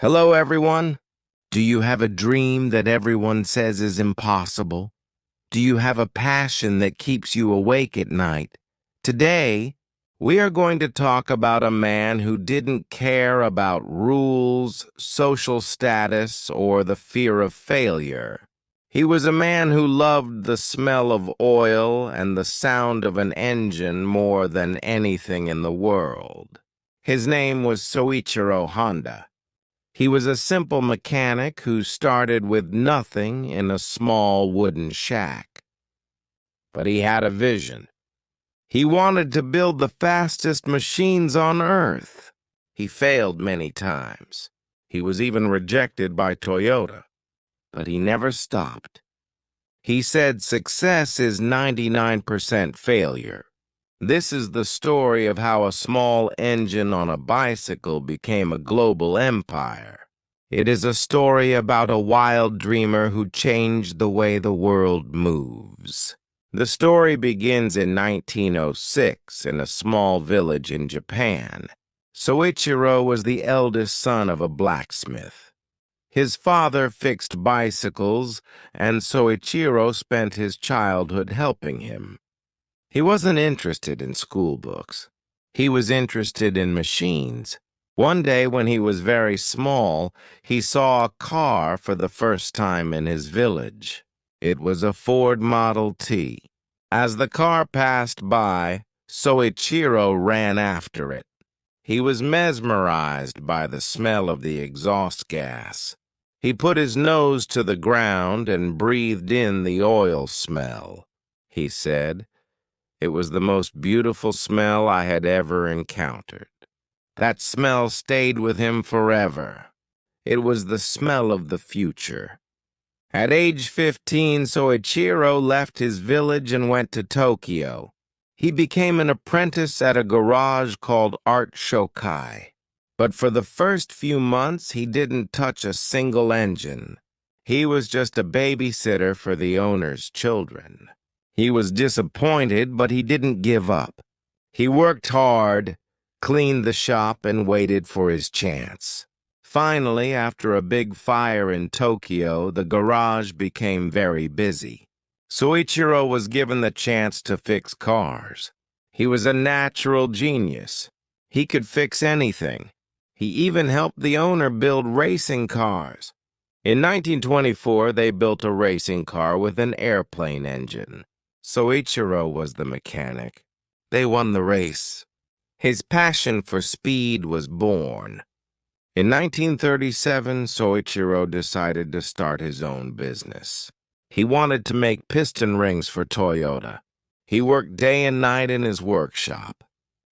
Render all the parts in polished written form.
Hello, everyone. Do you have a dream that everyone says is impossible? Do you have a passion that keeps you awake at night? Today, we are going to talk about a man who didn't care about rules, social status, or the fear of failure. He was a man who loved the smell of oil and the sound of an engine more than anything in the world. His name was Soichiro Honda. He was a simple mechanic who started with nothing in a small wooden shack. But he had a vision. He wanted to build the fastest machines on Earth. He failed many times. He was even rejected by Toyota. But he never stopped. He said success is 99% failure. This is the story of how a small engine on a bicycle became a global empire. It is a story about a wild dreamer who changed the way the world moves. The story begins in 1906 in a small village in Japan. Soichiro was the eldest son of a blacksmith. His father fixed bicycles, and Soichiro spent his childhood helping him. He wasn't interested in school books. He was interested in machines. One day when he was very small, he saw a car for the first time in his village. It was a Ford Model T. As the car passed by, Soichiro ran after it. He was mesmerized by the smell of the exhaust gas. He put his nose to the ground and breathed in the oil smell. He said, "It was the most beautiful smell I had ever encountered." That smell stayed with him forever. It was the smell of the future. At age 15, Soichiro left his village and went to Tokyo. He became an apprentice at a garage called Art Shokai. But for the first few months, he didn't touch a single engine. He was just a babysitter for the owner's children. He was disappointed, but he didn't give up. He worked hard, cleaned the shop, and waited for his chance. Finally, after a big fire in Tokyo, the garage became very busy. Soichiro was given the chance to fix cars. He was a natural genius. He could fix anything. He even helped the owner build racing cars. In 1924, they built a racing car with an airplane engine. Soichiro was the mechanic. They won the race. His passion for speed was born. In 1937, Soichiro decided to start his own business. He wanted to make piston rings for Toyota. He worked day and night in his workshop.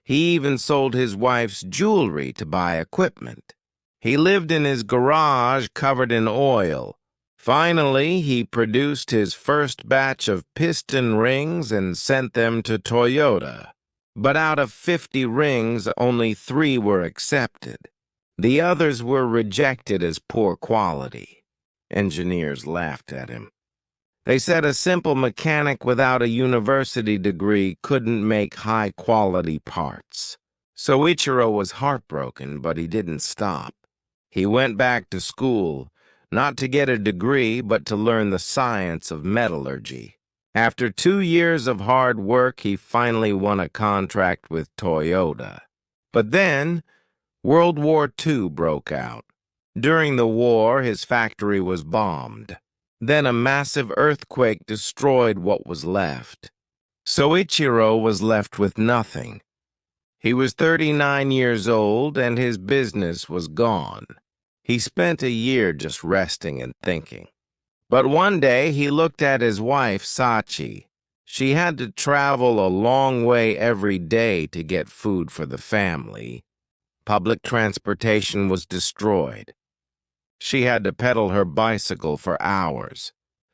He even sold his wife's jewelry to buy equipment. He lived in his garage covered in oil. Finally, he produced his first batch of piston rings and sent them to Toyota. But out of 50 rings, only 3 were accepted. The others were rejected as poor quality. Engineers laughed at him. They said a simple mechanic without a university degree couldn't make high-quality parts. Soichiro was heartbroken, but he didn't stop. He went back to school, not to get a degree, but to learn the science of metallurgy. After 2 years of hard work, he finally won a contract with Toyota. But then, World War II broke out. During the war, his factory was bombed. Then a massive earthquake destroyed what was left. Soichiro was left with nothing. He was 39 years old, and his business was gone. He spent a year just resting and thinking. But one day he looked at his wife, Sachi. She had to travel a long way every day to get food for the family. Public transportation was destroyed. She had to pedal her bicycle for hours.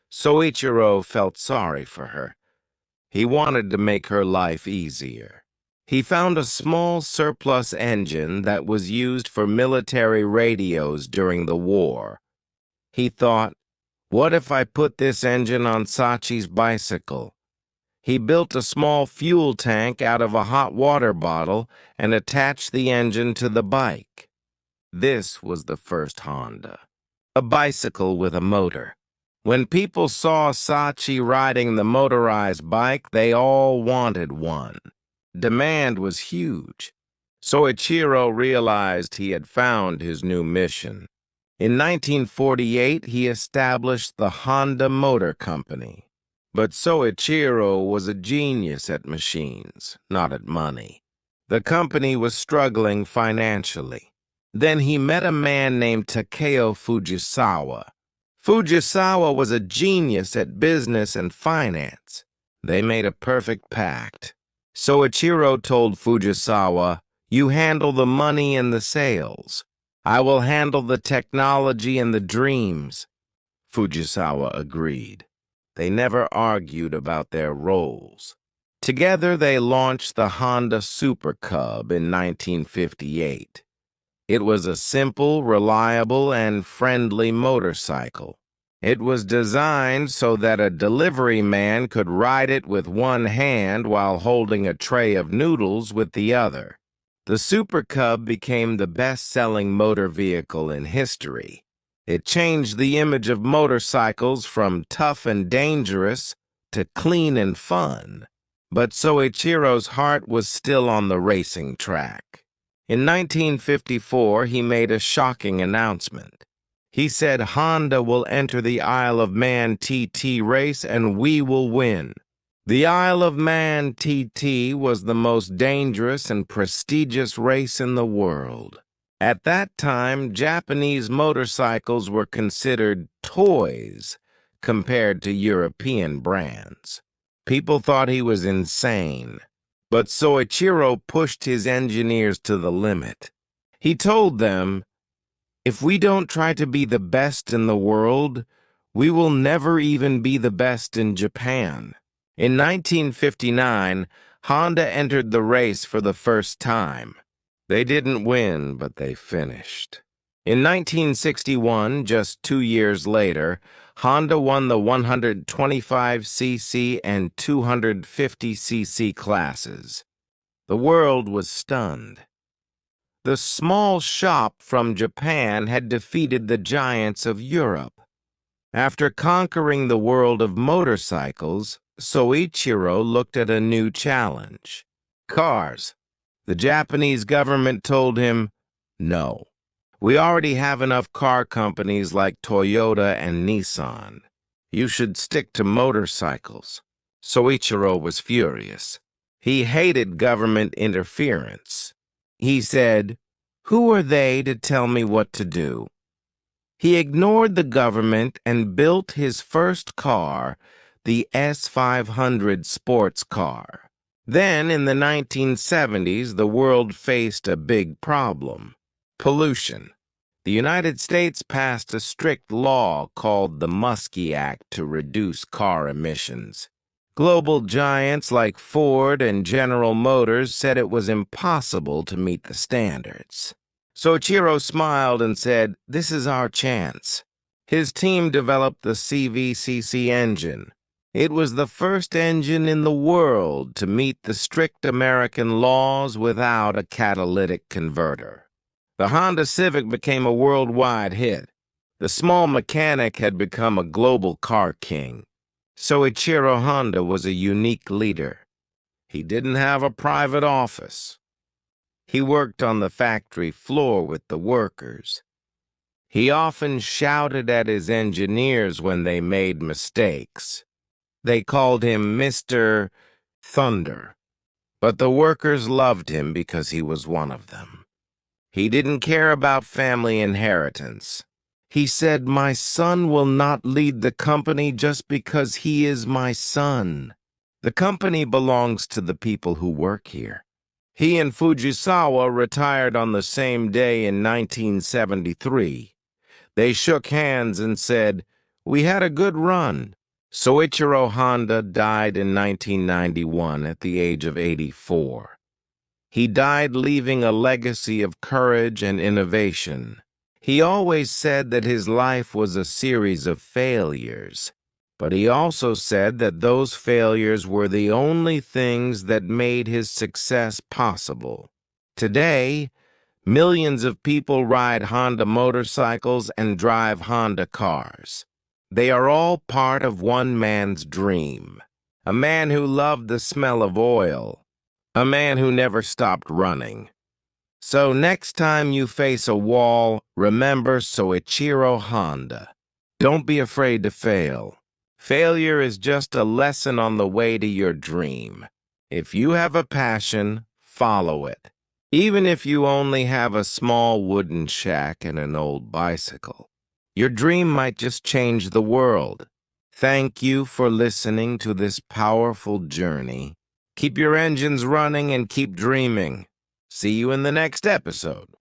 Soichiro felt sorry for her. He wanted to make her life easier. He found a small surplus engine that was used for military radios during the war. He thought, what if I put this engine on Sachi's bicycle? He built a small fuel tank out of a hot water bottle and attached the engine to the bike. This was the first Honda, a bicycle with a motor. When people saw Sachi riding the motorized bike, they all wanted one. Demand was huge. Soichiro realized he had found his new mission. In 1948, he established the Honda Motor Company. But Soichiro was a genius at machines, not at money. The company was struggling financially. Then he met a man named Takeo Fujisawa. Fujisawa was a genius at business and finance. They made a perfect pact. Soichiro told Fujisawa, "You handle the money and the sales. I will handle the technology and the dreams." Fujisawa agreed. They never argued about their roles. Together they launched the Honda Super Cub in 1958. It was a simple, reliable, and friendly motorcycle. It was designed so that a delivery man could ride it with one hand while holding a tray of noodles with the other. The Super Cub became the best-selling motor vehicle in history. It changed the image of motorcycles from tough and dangerous to clean and fun. But Soichiro's heart was still on the racing track. In 1954, he made a shocking announcement. He said, "Honda will enter the Isle of Man TT race and we will win." The Isle of Man TT was the most dangerous and prestigious race in the world. At that time, Japanese motorcycles were considered toys compared to European brands. People thought he was insane. But Soichiro pushed his engineers to the limit. He told them, "If we don't try to be the best in the world, we will never even be the best in Japan." In 1959, Honda entered the race for the first time. They didn't win, but they finished. In 1961, just 2 years later, Honda won the 125cc and 250cc classes. The world was stunned. The small shop from Japan had defeated the giants of Europe. After conquering the world of motorcycles, Soichiro looked at a new challenge: cars. The Japanese government told him, "No. We already have enough car companies like Toyota and Nissan. You should stick to motorcycles." Soichiro was furious. He hated government interference. He said, "Who are they to tell me what to do?" He ignored the government and built his first car, the S500 sports car. Then, in the 1970s, the world faced a big problem: pollution. The United States passed a strict law called the Muskie Act to reduce car emissions. Global giants like Ford and General Motors said it was impossible to meet the standards. Soichiro smiled and said, "This is our chance." His team developed the CVCC engine. It was the first engine in the world to meet the strict American laws without a catalytic converter. The Honda Civic became a worldwide hit. The small mechanic had become a global car king. Soichiro Honda was a unique leader. He didn't have a private office. He worked on the factory floor with the workers. He often shouted at his engineers when they made mistakes. They called him Mr. Thunder. But the workers loved him because he was one of them. He didn't care about family inheritance. He said, "My son will not lead the company just because he is my son. The company belongs to the people who work here." He and Fujisawa retired on the same day in 1973. They shook hands and said, "We had a good run." Soichiro Honda died in 1991 at the age of 84. He died leaving a legacy of courage and innovation. He always said that his life was a series of failures, but he also said that those failures were the only things that made his success possible. Today, Millions of people ride Honda motorcycles and drive Honda cars. They are all part of one man's dream. A man who loved the smell of oil. A man who never stopped running. So next time you face a wall, remember Soichiro Honda. Don't be afraid to fail. Failure is just a lesson on the way to your dream. If you have a passion, follow it. Even if you only have a small wooden shack and an old bicycle, your dream might just change the world. Thank you for listening to this powerful journey. Keep your engines running and keep dreaming. See you in the next episode.